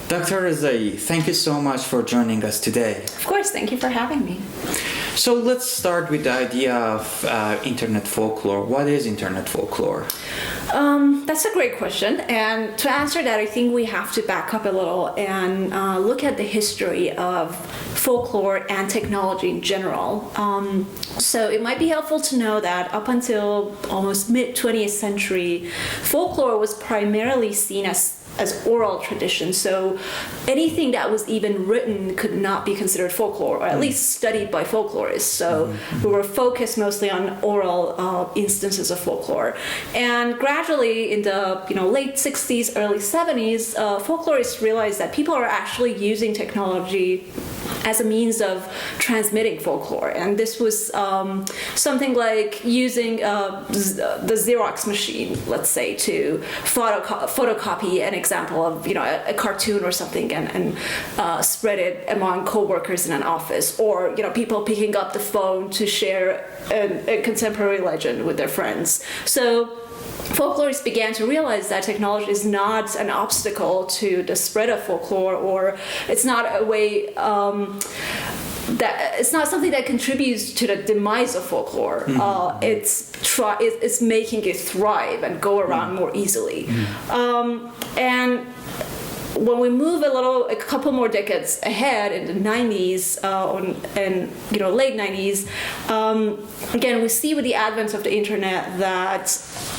Dr. Rezaei, thank you so much for joining us today. Of course, thank you for having me. So let's start with the idea of internet folklore. What is internet folklore? That's a great question. And to answer that, I think we have to back up a little and look at the history of folklore and technology in general. So it might be helpful to know that up until almost mid-20th century, folklore was primarily seen as oral tradition. So anything that was even written could not be considered folklore, or at least studied by folklorists. So we were focused mostly on oral instances of folklore. And gradually in the late 60s, early 70s, folklorists realized that people are actually using technology as a means of transmitting folklore. And this was something like using the Xerox machine, let's say, to photocopy an example of a cartoon or something and spread it among co-workers in an office, or people picking up the phone to share a contemporary legend with their friends. So folklorists began to realize that technology is not an obstacle to the spread of folklore, or it's not a way that it's not something that contributes to the demise of folklore. It's making it thrive and go around more easily. And when we move a couple more decades ahead in the 90s and late 90s, again, we see with the advent of the internet that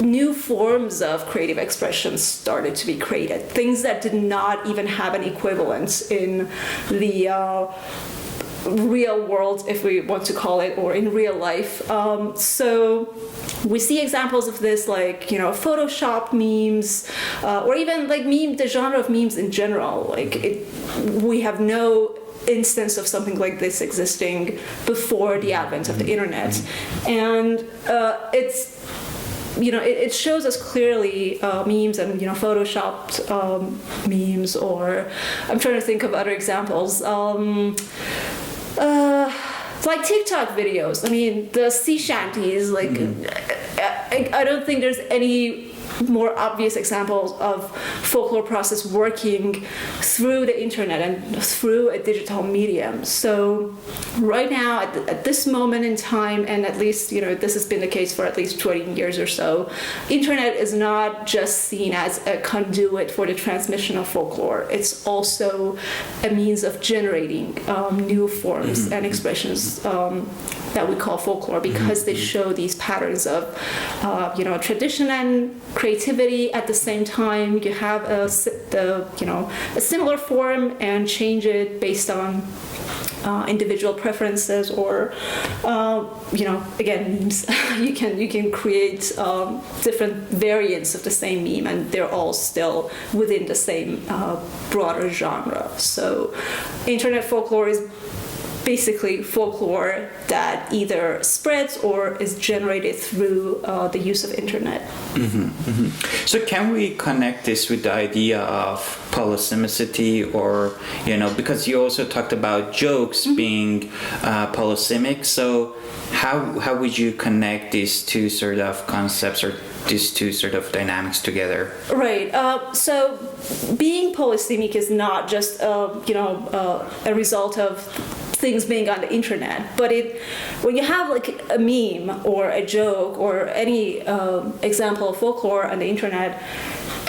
new forms of creative expression started to be created, things that did not even have an equivalent in the real world, if we want to call it, or in real life. So we see examples of this, like Photoshop memes, or even like the genre of memes in general. We have no instance of something like this existing before the advent of the internet, and it shows us clearly memes and photoshopped memes, or I'm trying to think of other examples. Like TikTok videos. I mean, the sea shanties. I don't think there's any more obvious examples of folklore process working through the internet and through a digital medium. So right now, at this moment in time, and at least this has been the case for at least 20 years or so, internet is not just seen as a conduit for the transmission of folklore. It's also a means of generating new forms and expressions that we call folklore, because they show these patterns of tradition and creativity at the same time. You have a similar form and change it based on individual preferences, or again, memes. you can create different variants of the same meme, and they're all still within the same broader genre. So internet folklore is basically folklore that either spreads or is generated through the use of internet. So can we connect this with the idea of polysemicity, or because you also talked about jokes being polysemic, so how would you connect these two sort of concepts or these two sort of dynamics together? Right. So being polysemic is not just a result of things being on the internet, but when you have like a meme or a joke or any example of folklore on the internet,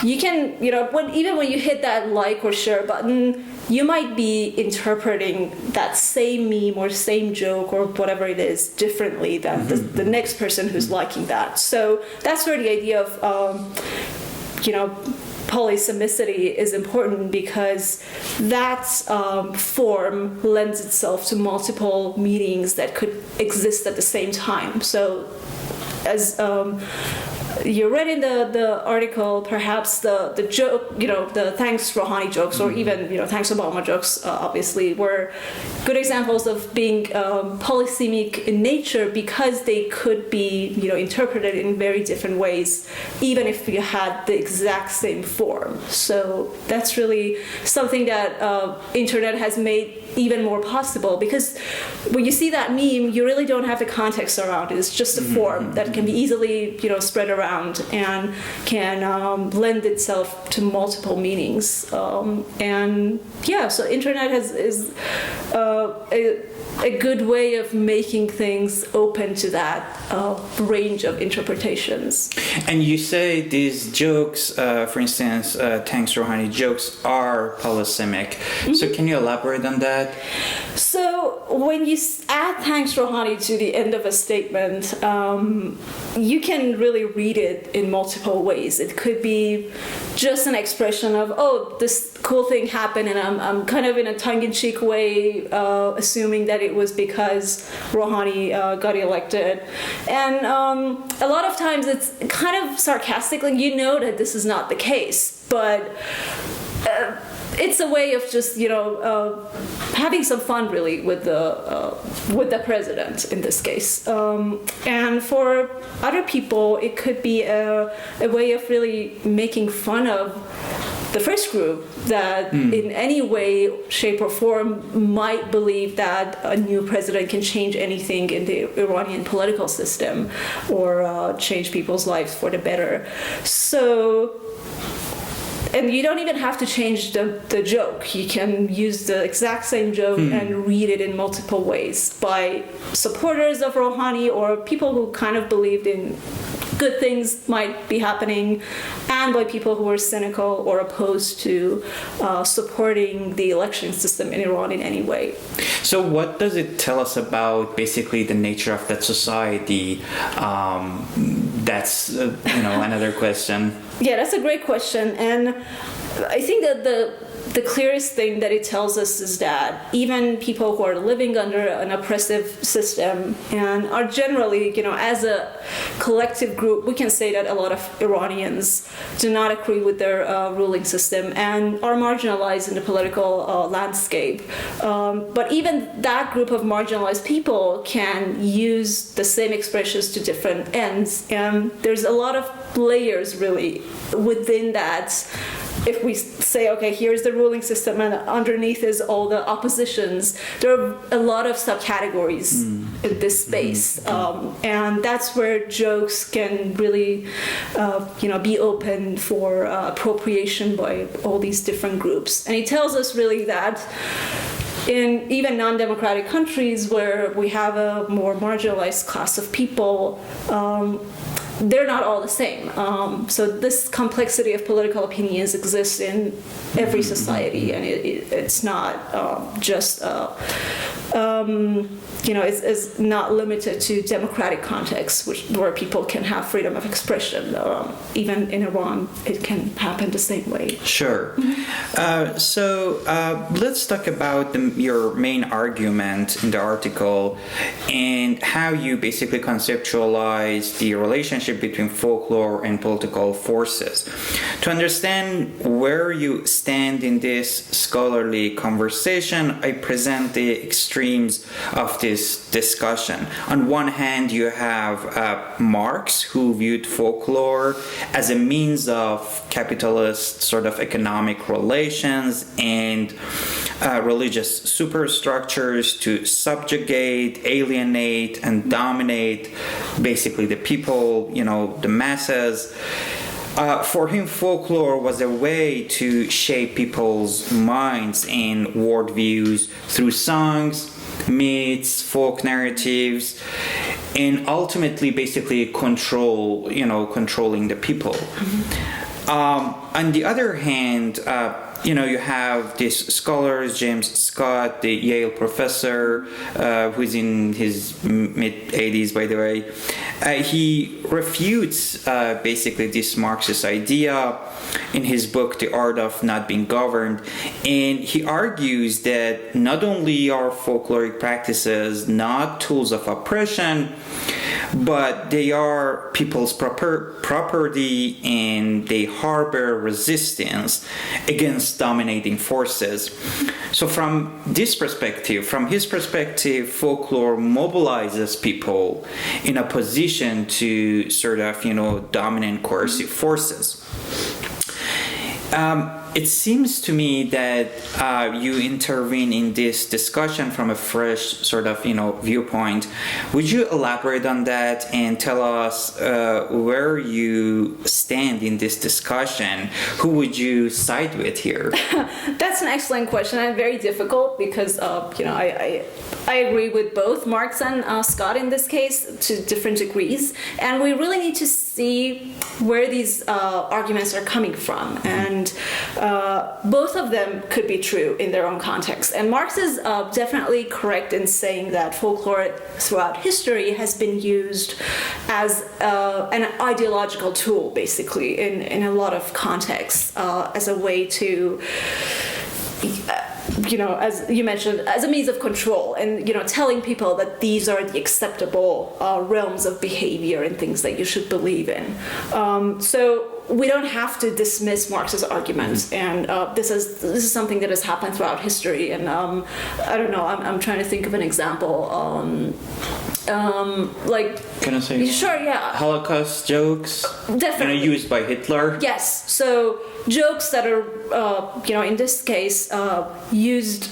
you can when you hit that like or share button, you might be interpreting that same meme or same joke or whatever it is differently than the next person who's liking that. So that's where the idea of polysemicity is important, because that form lends itself to multiple meanings that could exist at the same time. So as you read in the article, perhaps the joke, the thanks Rouhani jokes, or even thanks Obama jokes, obviously were good examples of being polysemic in nature, because they could be interpreted in very different ways, even if you had the exact same form. So that's really something that internet has made even more possible, because when you see that meme, you really don't have the context around it. It's just a form that can be easily spread around profound and can lend itself to multiple meanings. And yeah, so internet is a good way of making things open to that range of interpretations. And you say these jokes, for instance, Thanks Rouhani jokes are polysemic. So can you elaborate on that? So when you add Thanks Rouhani to the end of a statement, you can really read it in multiple ways. It could be just an expression of, oh, this cool thing happened, and I'm kind of in a tongue-in-cheek way assuming that it was because Rouhani got elected. And a lot of times it's kind of sarcastic, like you know that this is not the case, but it's a way of just, having some fun really with the president in this case. And for other people, it could be a way of really making fun of the first group that in any way, shape, or form might believe that a new president can change anything in the Iranian political system or change people's lives for the better. So, and you don't even have to change the joke. You can use the exact same joke and read it in multiple ways by supporters of Rouhani or people who kind of believed in good things might be happening, and by people who are cynical or opposed to supporting the election system in Iran in any way. So what does it tell us about basically the nature of that society? That's another question. Yeah, that's a great question, and I think that the clearest thing that it tells us is that even people who are living under an oppressive system and are generally, as a collective group, we can say that a lot of Iranians do not agree with their ruling system and are marginalized in the political landscape. But even that group of marginalized people can use the same expressions to different ends. And there's a lot of layers really within that. If we say, okay, here's the ruling system and underneath is all the oppositions, there are a lot of subcategories in this space. And that's where jokes can really, be open for appropriation by all these different groups. And it tells us really that in even non-democratic countries where we have a more marginalized class of people, they're not all the same. So this complexity of political opinions exists in every society, and it's not just is not limited to democratic contexts, where people can have freedom of expression. Even in Iran, it can happen the same way. Sure. So let's talk about your main argument in the article and how you basically conceptualize the relationship between folklore and political forces. To understand where you stand in this scholarly conversation, I present the extremes of this discussion. On one hand, you have Marx, who viewed folklore as a means of capitalist sort of economic relations and religious superstructures to subjugate, alienate, and dominate basically the people, the masses. For him, folklore was a way to shape people's minds and worldviews through songs, myths, folk narratives, and ultimately basically controlling the people. On the other hand, you have these scholars, James Scott, the Yale professor, who's in his mid-80s, by the way. He refutes basically this Marxist idea in his book, The Art of Not Being Governed. And he argues that not only are folkloric practices not tools of oppression, but they are people's property, and they harbor resistance against dominating forces. So from his perspective, folklore mobilizes people in a position to sort of, dominate coercive forces. it seems to me that you intervene in this discussion from a fresh sort of, viewpoint. Would you elaborate on that and tell us where you stand in this discussion? Who would you side with here? That's an excellent question and very difficult because, I agree with both Marx and Scott in this case to different degrees. And we really need to see where these arguments are coming from. And both of them could be true in their own context. And Marx is definitely correct in saying that folklore throughout history has been used as an ideological tool, basically, in a lot of contexts, as a way to as you mentioned, as a means of control and, telling people that these are the acceptable realms of behavior and things that you should believe in. So we don't have to dismiss Marx's arguments, and this is something that has happened throughout history. And I don't know. I'm trying to think of an example. Can I say? Sure, yeah. Holocaust jokes. Definitely. Used by Hitler. Yes. So jokes that are, in this case, used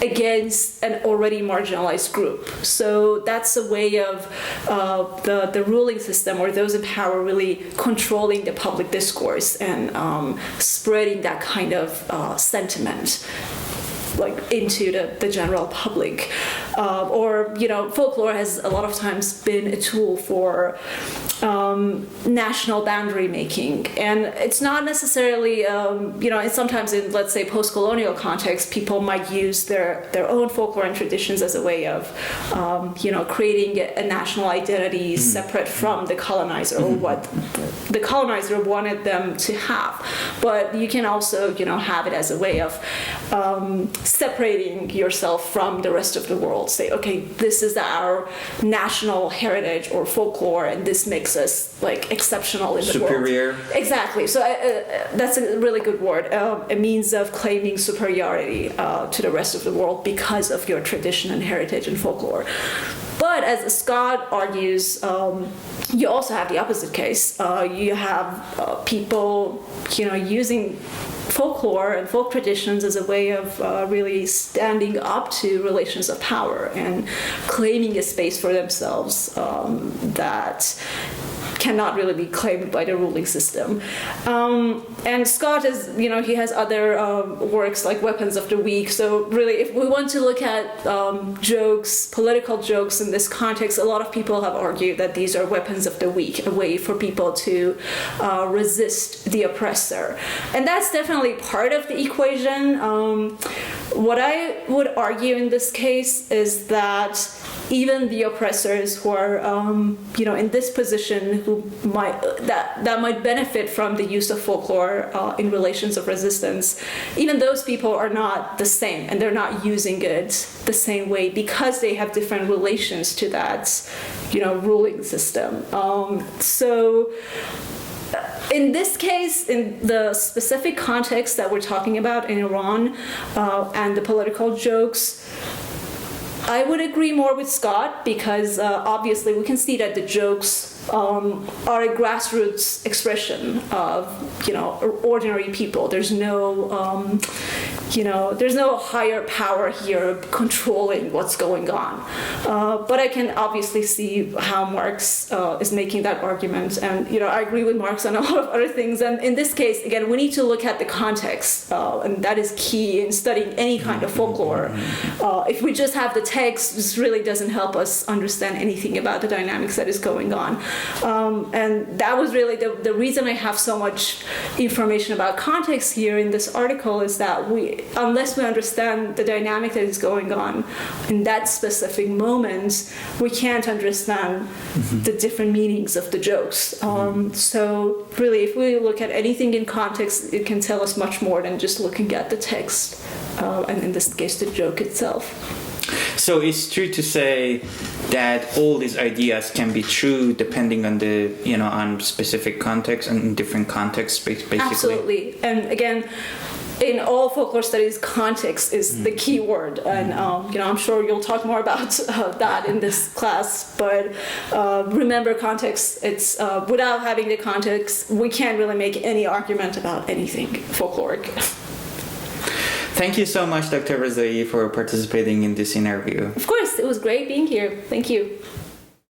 against an already marginalized group. So that's a way of the ruling system or those in power really controlling the public discourse and spreading that kind of sentiment into the general public. Folklore has a lot of times been a tool for national boundary making. And it's not necessarily, sometimes in, let's say, post-colonial context, people might use their own folklore and traditions as a way of, creating a national identity separate from the colonizer or what the colonizer wanted them to have. But you can also, have it as a way of separating yourself from the rest of the world. Say, okay, this is our national heritage or folklore, and this makes us exceptional in the world. Superior. Exactly. So that's a really good word. A means of claiming superiority to the rest of the world because of your tradition and heritage and folklore. But as Scott argues, you also have the opposite case. You have people, using folklore and folk traditions as a way of really standing up to relations of power and claiming a space for themselves that cannot really be claimed by the ruling system. And Scott is, he has other works like Weapons of the Weak. So really, if we want to look at jokes, political jokes in this context, a lot of people have argued that these are weapons of the weak, a way for people to resist the oppressor. And that's definitely part of the equation. What I would argue in this case is that even the oppressors who are, in this position, who might benefit from the use of folklore in relations of resistance, even those people are not the same, and they're not using it the same way because they have different relations to that, ruling system. So in this case, in the specific context that we're talking about in Iran and the political jokes, I would agree more with Scott because obviously we can see that the jokes are a grassroots expression of, ordinary people. There's no, there's no higher power here controlling what's going on. But I can obviously see how Marx is making that argument. And, I agree with Marx on a lot of other things. And in this case, again, we need to look at the context. And that is key in studying any kind of folklore. If we just have the text, this really doesn't help us understand anything about the dynamics that is going on. And that was really the reason I have so much information about context here in this article is that unless we understand the dynamic that is going on in that specific moment, we can't understand the different meanings of the jokes. So really, if we look at anything in context, it can tell us much more than just looking at the text, and in this case, the joke itself. So it's true to say that all these ideas can be true depending on the, on specific context and in different contexts, basically. Absolutely. And again, in all folklore studies, context is the key word. And, I'm sure you'll talk more about that in this class. But remember, context, it's without having the context, we can't really make any argument about anything folkloric. Thank you so much, Dr. Rezaei, for participating in this interview. Of course, it was great being here. Thank you.